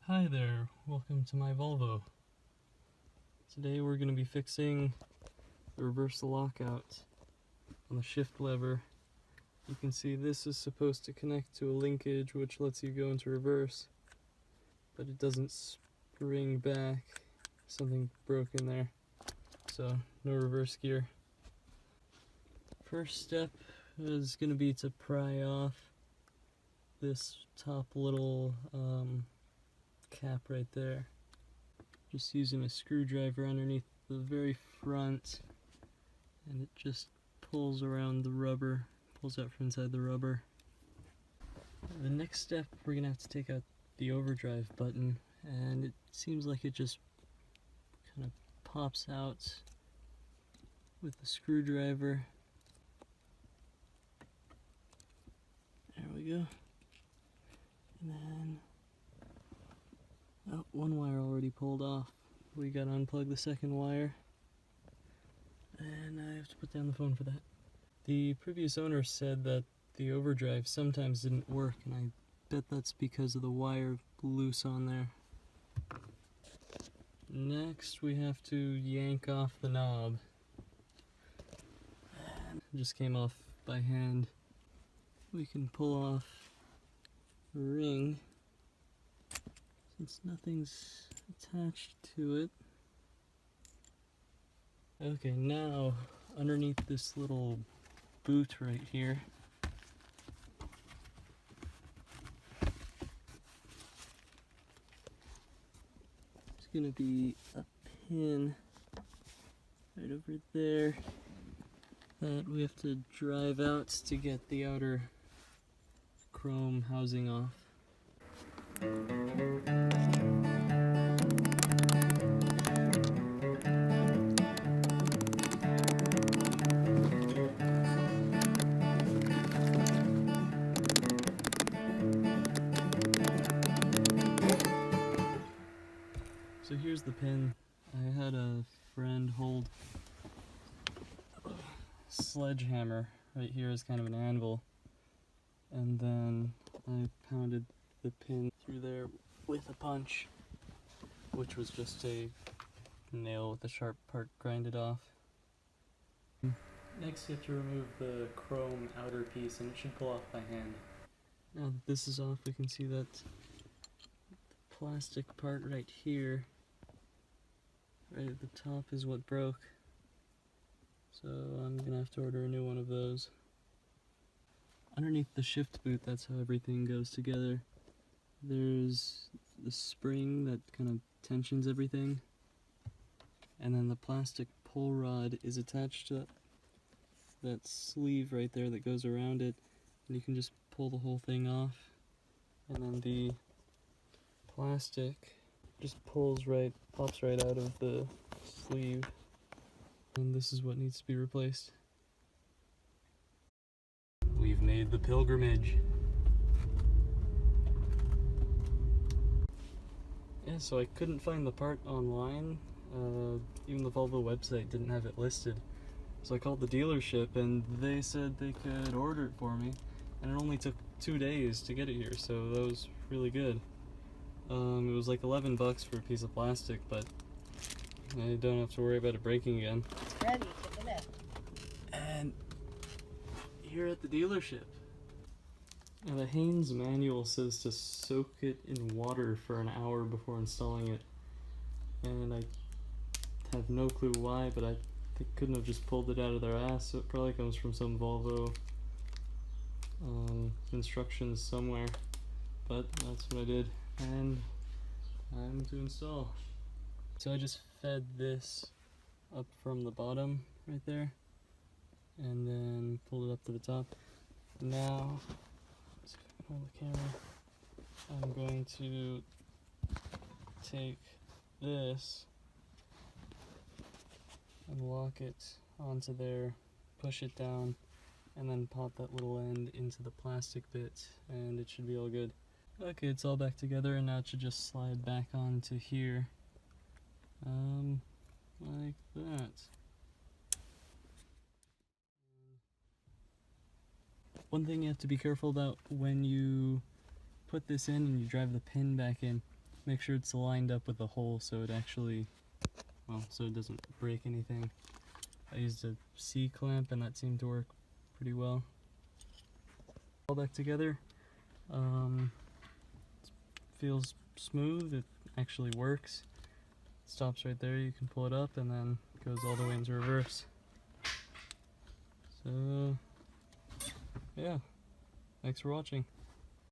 Hi there, welcome to my Volvo. Today we're going to be fixing the reverse lockout on the shift lever. You can see this is supposed to connect to a linkage which lets you go into reverse, but it doesn't spring back. Something broke in there, so no reverse gear. First step is going to be to pry off this top little cap right there. Just using a screwdriver underneath the very front, and it just pulls around the rubber, pulls out from inside the rubber. The next step, we're gonna have to take out the overdrive button, and it seems like it just kind of pops out with the screwdriver. There we go. And then, oh, one wire already pulled off. We gotta unplug the second wire, and I have to put down the phone for that. The previous owner said that the overdrive sometimes didn't work, and I bet that's because of the wire loose on there. Next, we have to yank off the knob. It just came off by hand. We can pull off the ring since nothing's attached to it. Okay, now underneath this little boot right here, there's gonna be a pin right over there that we have to drive out to get the outer chrome housing off. So here's the pin. I had a friend hold a sledgehammer right here as kind of an anvil, and then I pounded the pin through there with a punch, which was just a nail with the sharp part grinded off. Next you have to remove the chrome outer piece, and it should pull off by hand. Now that this is off, we can see that the plastic part right here, right at the top, is what broke. So I'm gonna have to order a new one of those. Underneath the shift boot, that's how everything goes together. There's the spring that kind of tensions everything, and then the plastic pull rod is attached to that sleeve right there that goes around it, and you can just pull the whole thing off, and then the plastic just pops right out of the sleeve, and this is what needs to be replaced. We've made the pilgrimage. Yeah, so I couldn't find the part online. Even the Volvo website didn't have it listed. So I called the dealership, and they said they could order it for me, and it only took 2 days to get it here, so that was really good. It was like 11 bucks for a piece of plastic, but I don't have to worry about it breaking again. It's ready, check it out. And here at the dealership. Now the Haynes manual says to soak it in water for an hour before installing it, and I have no clue why, but they couldn't have just pulled it out of their ass, so it probably comes from some Volvo instructions somewhere, but that's what I did, and I'm to install. So I just fed this up from the bottom right there, and then pulled it up to the top. Now, let's see if I can hold the camera. I'm going to take this and lock it onto there, push it down, and then pop that little end into the plastic bit, and it should be all good. Okay, it's all back together, and now it should just slide back onto here, like that. One thing you have to be careful about when you put this in and you drive the pin back in, make sure it's lined up with the hole so it actually, well, so it doesn't break anything. I used a C-clamp and that seemed to work pretty well. All back together. Feels smooth, it actually works. It stops right there, you can pull it up and then goes all the way into reverse. So, yeah, thanks for watching.